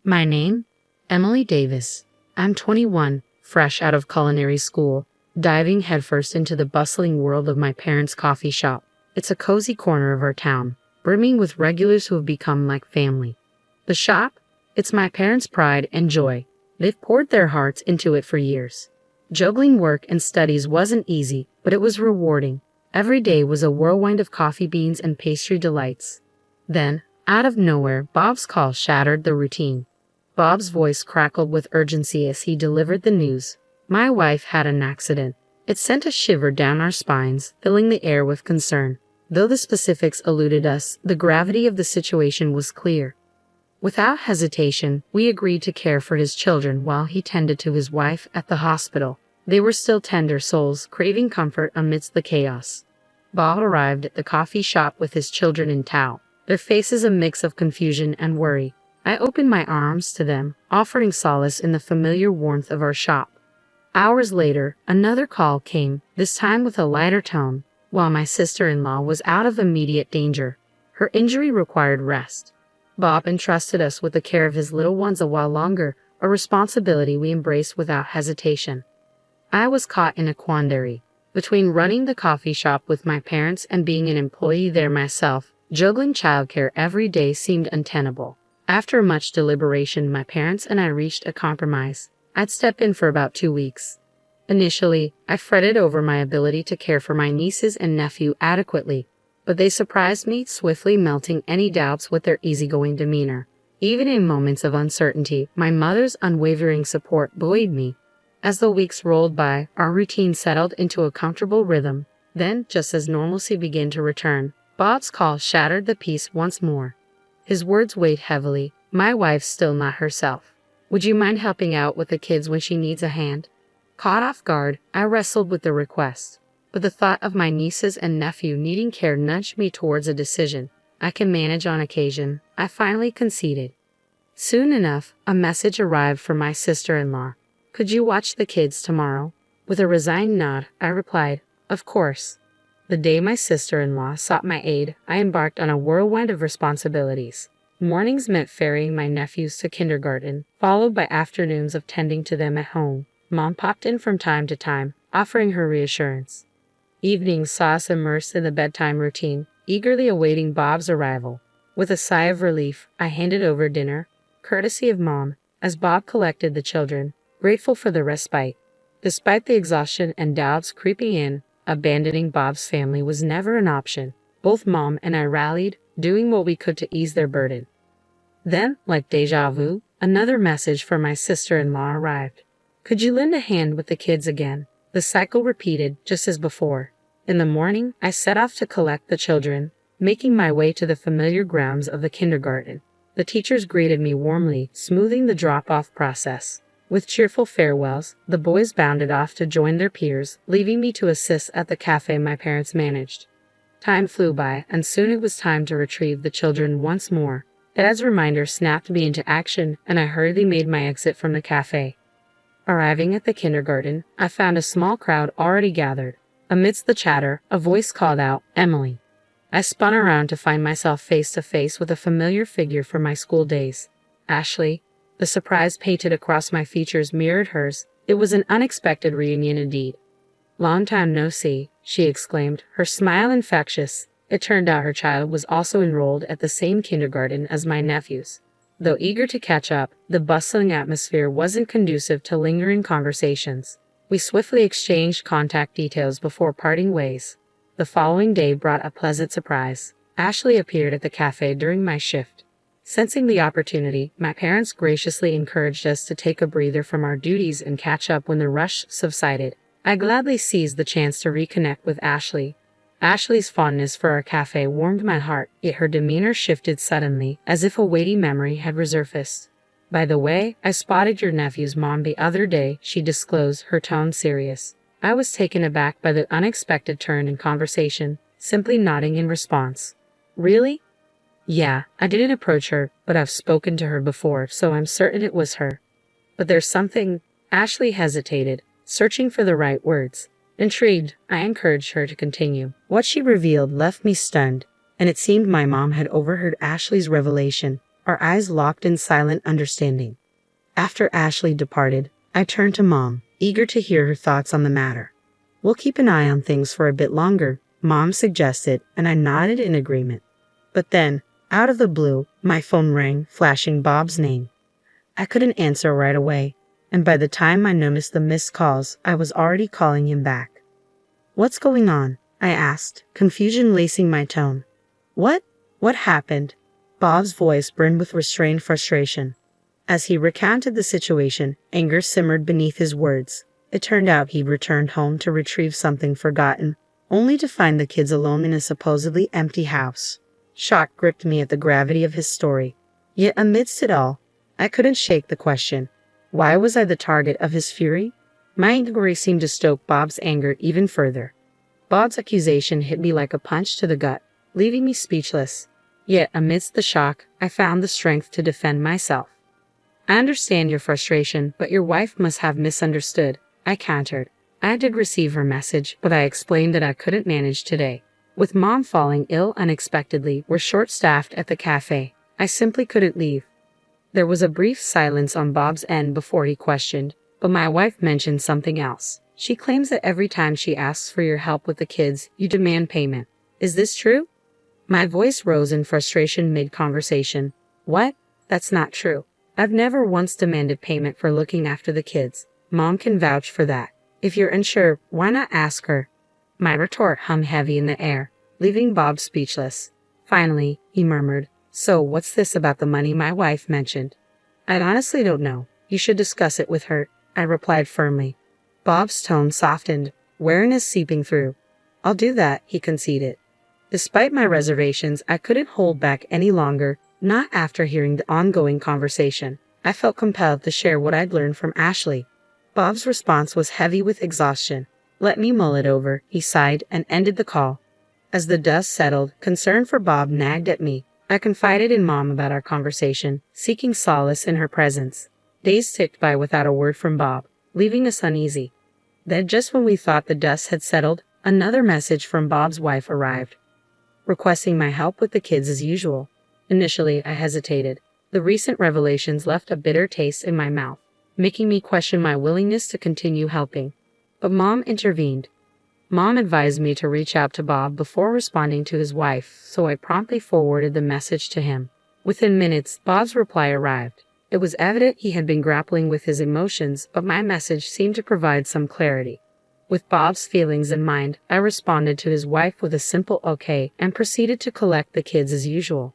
My name? Emily Davis. I'm 21, fresh out of culinary school, diving headfirst into the bustling world of my parents' coffee shop. It's a cozy corner of our town, brimming with regulars who have become like family. The shop? It's my parents' pride and joy. They've poured their hearts into it for years. Juggling work and studies wasn't easy, but it was rewarding. Every day was a whirlwind of coffee beans and pastry delights. Then, out of nowhere, Bob's call shattered the routine. Bob's voice crackled with urgency as he delivered the news. My wife had an accident. It sent a shiver down our spines, filling the air with concern. Though the specifics eluded us, the gravity of the situation was clear. Without hesitation, we agreed to care for his children while he tended to his wife at the hospital. They were still tender souls, craving comfort amidst the chaos. Bob arrived at the coffee shop with his children in tow, their faces a mix of confusion and worry. I opened my arms to them, offering solace in the familiar warmth of our shop. Hours later, another call came, this time with a lighter tone. While my sister-in-law was out of immediate danger, her injury required rest. Bob entrusted us with the care of his little ones a while longer, a responsibility we embraced without hesitation. I was caught in a quandary. Between running the coffee shop with my parents and being an employee there myself, juggling childcare every day seemed untenable. After much deliberation, my parents and I reached a compromise. I'd step in for about 2 weeks. Initially, I fretted over my ability to care for my nieces and nephew adequately, but they surprised me, swiftly melting any doubts with their easygoing demeanor. Even in moments of uncertainty, my mother's unwavering support buoyed me. As the weeks rolled by, our routine settled into a comfortable rhythm. Then, just as normalcy began to return, Bob's call shattered the peace once more. His words weighed heavily. My wife's still not herself. Would you mind helping out with the kids when she needs a hand? Caught off guard, I wrestled with the request, but the thought of my nieces and nephew needing care nudged me towards a decision. I can manage on occasion, I finally conceded. Soon enough, a message arrived from my sister-in-law. Could you watch the kids tomorrow? With a resigned nod, I replied, of course. The day my sister-in-law sought my aid, I embarked on a whirlwind of responsibilities. Mornings meant ferrying my nephews to kindergarten, followed by afternoons of tending to them at home. Mom popped in from time to time, offering her reassurance. Evenings saw us immersed in the bedtime routine, eagerly awaiting Bob's arrival. With a sigh of relief, I handed over dinner, courtesy of Mom, as Bob collected the children, grateful for the respite. Despite the exhaustion and doubts creeping in, abandoning Bob's family was never an option. Both Mom and I rallied, doing what we could to ease their burden. Then, like déjà vu, another message from my sister-in-law arrived. Could you lend a hand with the kids again? The cycle repeated, just as before. In the morning, I set off to collect the children, making my way to the familiar grounds of the kindergarten. The teachers greeted me warmly, smoothing the drop-off process. With cheerful farewells, the boys bounded off to join their peers, leaving me to assist at the cafe my parents managed. Time flew by, and soon it was time to retrieve the children once more. Dad's reminder snapped me into action, and I hurriedly made my exit from the cafe. Arriving at the kindergarten, I found a small crowd already gathered. Amidst the chatter, a voice called out, Emily. I spun around to find myself face to face with a familiar figure from my school days. Ashley. The surprise painted across my features mirrored hers. It was an unexpected reunion indeed. Long time no see, she exclaimed, her smile infectious. It turned out her child was also enrolled at the same kindergarten as my nephews. Though eager to catch up, the bustling atmosphere wasn't conducive to lingering conversations. We swiftly exchanged contact details before parting ways. The following day brought a pleasant surprise. Ashley appeared at the cafe during my shift. Sensing the opportunity, my parents graciously encouraged us to take a breather from our duties and catch up when the rush subsided. I gladly seized the chance to reconnect with Ashley. Ashley's fondness for our cafe warmed my heart, yet her demeanor shifted suddenly, as if a weighty memory had resurfaced. By the way, I spotted your nephew's mom the other day, she disclosed, her tone serious. I was taken aback by the unexpected turn in conversation, simply nodding in response. Really? Yeah, I didn't approach her, but I've spoken to her before, so I'm certain it was her. But there's something. Ashley hesitated, searching for the right words. Intrigued, I encouraged her to continue. What she revealed left me stunned, and it seemed my mom had overheard Ashley's revelation. our eyes locked in silent understanding. After Ashley departed, I turned to Mom, eager to hear her thoughts on the matter. "We'll keep an eye on things for a bit longer," Mom suggested, and I nodded in agreement. But then, out of the blue, my phone rang, flashing Bob's name. I couldn't answer right away, and by the time I noticed the missed calls, I was already calling him back. "What's going on?" I asked, confusion lacing my tone. What happened?" Bob's voice burned with restrained frustration. As he recounted the situation, anger simmered beneath his words. It turned out he'd returned home to retrieve something forgotten, only to find the kids alone in a supposedly empty house. Shock gripped me at the gravity of his story. Yet amidst it all, I couldn't shake the question. Why was I the target of his fury? My inquiry seemed to stoke Bob's anger even further. Bob's accusation hit me like a punch to the gut, leaving me speechless. Yet amidst the shock, I found the strength to defend myself. "I understand your frustration, but your wife must have misunderstood," I countered. "I did receive her message, but I explained that I couldn't manage today. With Mom falling ill unexpectedly, we're short-staffed at the cafe. I simply couldn't leave." There was a brief silence on Bob's end before he questioned, but my wife mentioned something else. "She claims that every time she asks for your help with the kids, you demand payment. Is this true?" My voice rose in frustration mid-conversation. "What? That's not true. I've never once demanded payment for looking after the kids. Mom can vouch for that. If you're unsure, why not ask her?" My retort hummed heavy in the air, leaving Bob speechless. Finally, he murmured, "So what's this about the money my wife mentioned?" "I honestly don't know. You should discuss it with her," I replied firmly. Bob's tone softened, wariness seeping through. "I'll do that," he conceded. Despite my reservations, I couldn't hold back any longer, not after hearing the ongoing conversation. I felt compelled to share what I'd learned from Ashley. Bob's response was heavy with exhaustion. "Let me mull it over," he sighed and ended the call. As the dust settled, concern for Bob nagged at me. I confided in Mom about our conversation, seeking solace in her presence. Days ticked by without a word from Bob, leaving us uneasy. Then, just when we thought the dust had settled, another message from Bob's wife arrived, requesting my help with the kids as usual. Initially, I hesitated. The recent revelations left a bitter taste in my mouth, making me question my willingness to continue helping. But Mom intervened. Mom advised me to reach out to Bob before responding to his wife, so I promptly forwarded the message to him. Within minutes, Bob's reply arrived. It was evident he had been grappling with his emotions, but my message seemed to provide some clarity. With Bob's feelings in mind, I responded to his wife with a simple okay and proceeded to collect the kids as usual.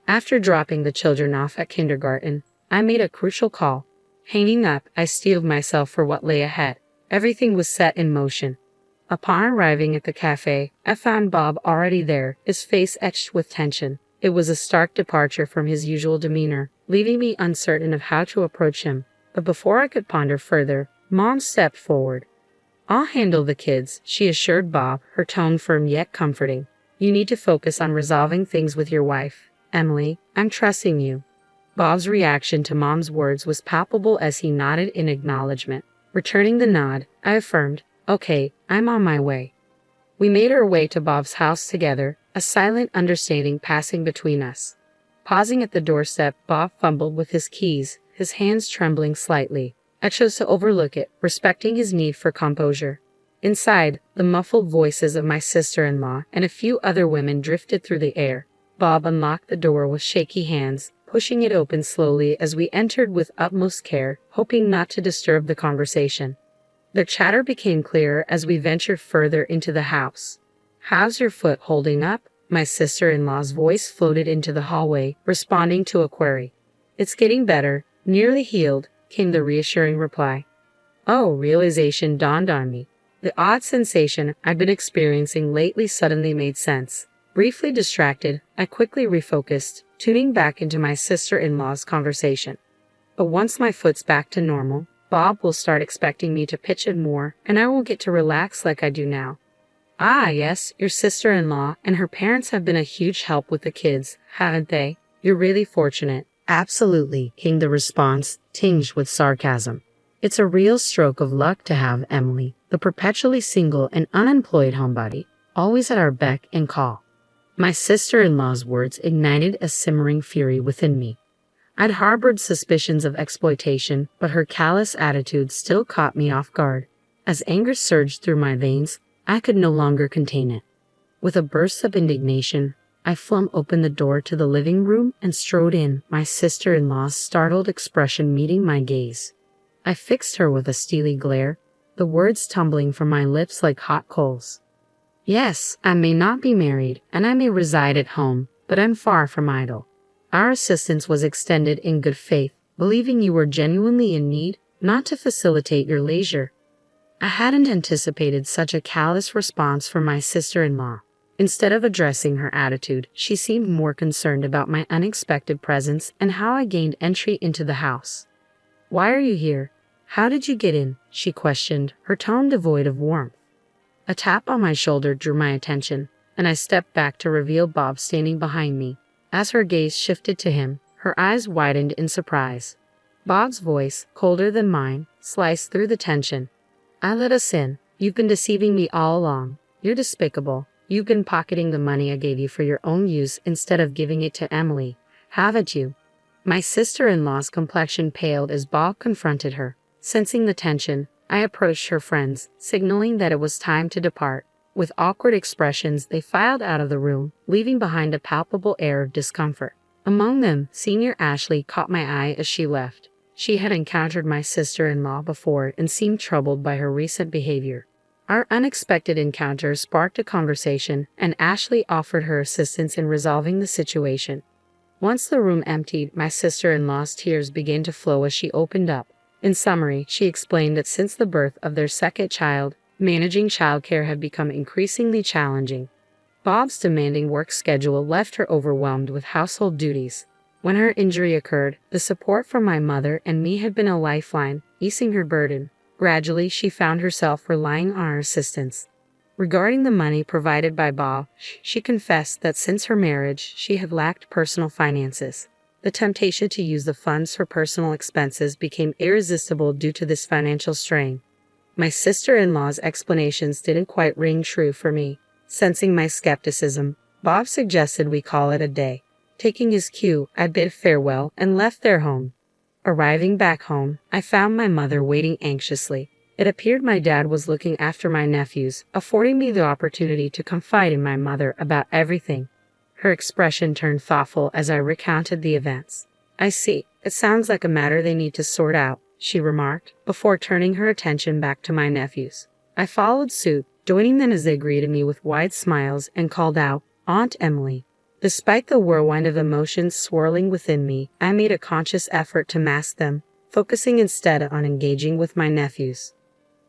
After dropping the children off at kindergarten, I made a crucial call. Hanging up, I steeled myself for what lay ahead. Everything was set in motion. Upon arriving at the cafe, I found Bob already there, his face etched with tension. It was a stark departure from his usual demeanor, leaving me uncertain of how to approach him. But before I could ponder further, Mom stepped forward. "I'll handle the kids," she assured Bob, her tone firm yet comforting. "You need to focus on resolving things with your wife. Emily, I'm trusting you." Bob's reaction to Mom's words was palpable as he nodded in acknowledgement. Returning the nod, I affirmed, "Okay, I'm on my way." We made our way to Bob's house together, a silent understanding passing between us. Pausing at the doorstep, Bob fumbled with his keys, his hands trembling slightly. I chose to overlook it, respecting his need for composure. Inside, the muffled voices of my sister-in-law and a few other women drifted through the air. Bob unlocked the door with shaky hands, pushing it open slowly as we entered with utmost care, hoping not to disturb the conversation. Their chatter became clearer as we ventured further into the house. "How's your foot holding up?" My sister-in-law's voice floated into the hallway, responding to a query. "It's getting better, nearly healed," came the reassuring reply. Oh, realization dawned on me. The odd sensation I'd been experiencing lately suddenly made sense. Briefly distracted, I quickly refocused, tuning back into my sister-in-law's conversation. "But once my foot's back to normal, Bob will start expecting me to pitch in more, and I won't get to relax like I do now." "Ah, yes, your sister-in-law and her parents have been a huge help with the kids, haven't they? You're really fortunate." "Absolutely," came the response, tinged with sarcasm. "It's a real stroke of luck to have Emily, the perpetually single and unemployed homebody, always at our beck and call." My sister-in-law's words ignited a simmering fury within me. I'd harbored suspicions of exploitation, but her callous attitude still caught me off guard. As anger surged through my veins, I could no longer contain it. With a burst of indignation, I flung open the door to the living room and strode in, my sister-in-law's startled expression meeting my gaze. I fixed her with a steely glare, the words tumbling from my lips like hot coals. Yes, I may not be married, and I may reside at home, but I'm far from idle. Our assistance was extended in good faith, believing you were genuinely in need, not to facilitate your leisure. I hadn't anticipated such a callous response from my sister-in-law. Instead of addressing her attitude, she seemed more concerned about my unexpected presence and how I gained entry into the house. "Why are you here? How did you get in?" she questioned, her tone devoid of warmth. A tap on my shoulder drew my attention, and I stepped back to reveal Bob standing behind me. As her gaze shifted to him, her eyes widened in surprise. Bob's voice, colder than mine, sliced through the tension. "I let us in. You've been deceiving me all along. You're despicable. You've been pocketing the money I gave you for your own use instead of giving it to Emily, haven't you?" My sister-in-law's complexion paled as Bob confronted her. Sensing the tension, I approached her friends, signaling that it was time to depart. With awkward expressions, they filed out of the room, leaving behind a palpable air of discomfort. Among them, Senior Ashley caught my eye as she left. She had encountered my sister-in-law before and seemed troubled by her recent behavior. Our unexpected encounter sparked a conversation, and Ashley offered her assistance in resolving the situation. Once the room emptied, my sister-in-law's tears began to flow as she opened up. In summary, she explained that since the birth of their second child, managing childcare had become increasingly challenging. Bob's demanding work schedule left her overwhelmed with household duties. When her injury occurred, the support from my mother and me had been a lifeline, easing her burden. Gradually, she found herself relying on our assistance. Regarding the money provided by Bob, she confessed that since her marriage, she had lacked personal finances. The temptation to use the funds for personal expenses became irresistible due to this financial strain. My sister-in-law's explanations didn't quite ring true for me. Sensing my skepticism, Bob suggested we call it a day. Taking his cue, I bid farewell and left their home. Arriving back home, I found my mother waiting anxiously. It appeared my dad was looking after my nephews, affording me the opportunity to confide in my mother about everything. Her expression turned thoughtful as I recounted the events. "I see. It sounds like a matter they need to sort out," she remarked, before turning her attention back to my nephews. I followed suit, joining them as they greeted me with wide smiles and called out, "Aunt Emily." Despite the whirlwind of emotions swirling within me, I made a conscious effort to mask them, focusing instead on engaging with my nephews.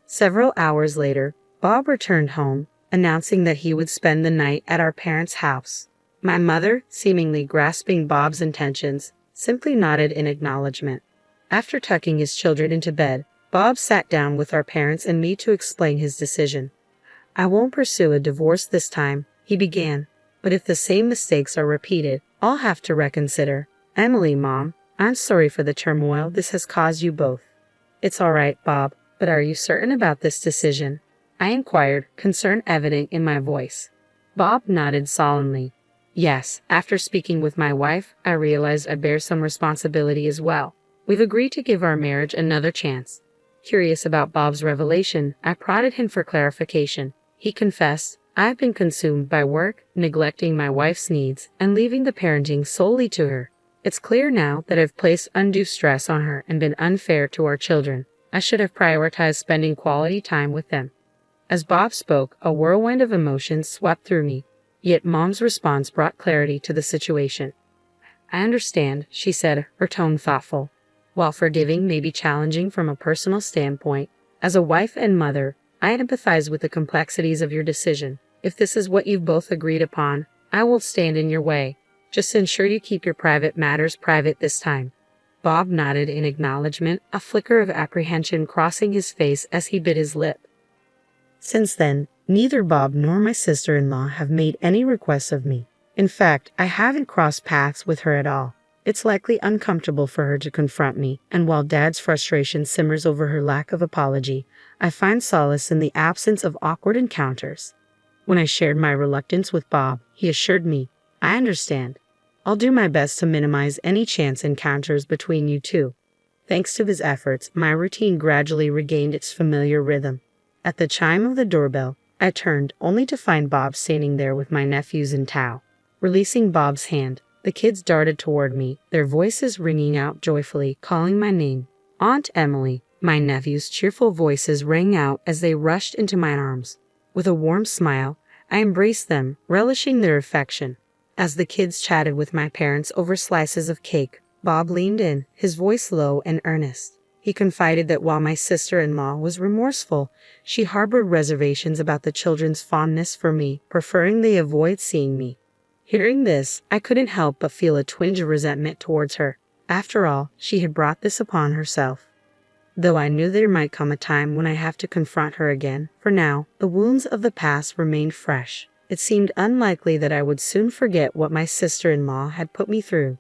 Several hours later, Bob returned home, announcing that he would spend the night at our parents' house. My mother, seemingly grasping Bob's intentions, simply nodded in acknowledgement. After tucking his children into bed, Bob sat down with our parents and me to explain his decision. "I won't pursue a divorce this time," he began, "but if the same mistakes are repeated, I'll have to reconsider. Emily, Mom, I'm sorry for the turmoil this has caused you both." "It's all right, Bob, but are you certain about this decision?" I inquired, concern evident in my voice. Bob nodded solemnly. "Yes, after speaking with my wife, I realized I bear some responsibility as well. We've agreed to give our marriage another chance." Curious about Bob's revelation, I prodded him for clarification. He confessed, "I've been consumed by work, neglecting my wife's needs, and leaving the parenting solely to her. It's clear now that I've placed undue stress on her and been unfair to our children. I should have prioritized spending quality time with them." As Bob spoke, a whirlwind of emotions swept through me. Yet Mom's response brought clarity to the situation. "I understand," she said, her tone thoughtful. "While forgiving may be challenging from a personal standpoint, as a wife and mother, I empathize with the complexities of your decision. If this is what you've both agreed upon, I won't stand in your way. Just ensure you keep your private matters private this time." Bob nodded in acknowledgement, a flicker of apprehension crossing his face as he bit his lip. Since then, neither Bob nor my sister-in-law have made any requests of me. In fact, I haven't crossed paths with her at all. It's likely uncomfortable for her to confront me, and while Dad's frustration simmers over her lack of apology, I find solace in the absence of awkward encounters. When I shared my reluctance with Bob, he assured me, "I understand. I'll do my best to minimize any chance encounters between you two." Thanks to his efforts, my routine gradually regained its familiar rhythm. At the chime of the doorbell, I turned only to find Bob standing there with my nephews in tow. Releasing Bob's hand, the kids darted toward me, their voices ringing out joyfully, calling my name. "Aunt Emily." My nephews' cheerful voices rang out as they rushed into my arms. With a warm smile, I embraced them, relishing their affection. As the kids chatted with my parents over slices of cake, Bob leaned in, his voice low and earnest. He confided that while my sister-in-law was remorseful, she harbored reservations about the children's fondness for me, preferring they avoid seeing me. Hearing this, I couldn't help but feel a twinge of resentment towards her. After all, she had brought this upon herself. Though I knew there might come a time when I have to confront her again, for now, the wounds of the past remained fresh. It seemed unlikely that I would soon forget what my sister-in-law had put me through.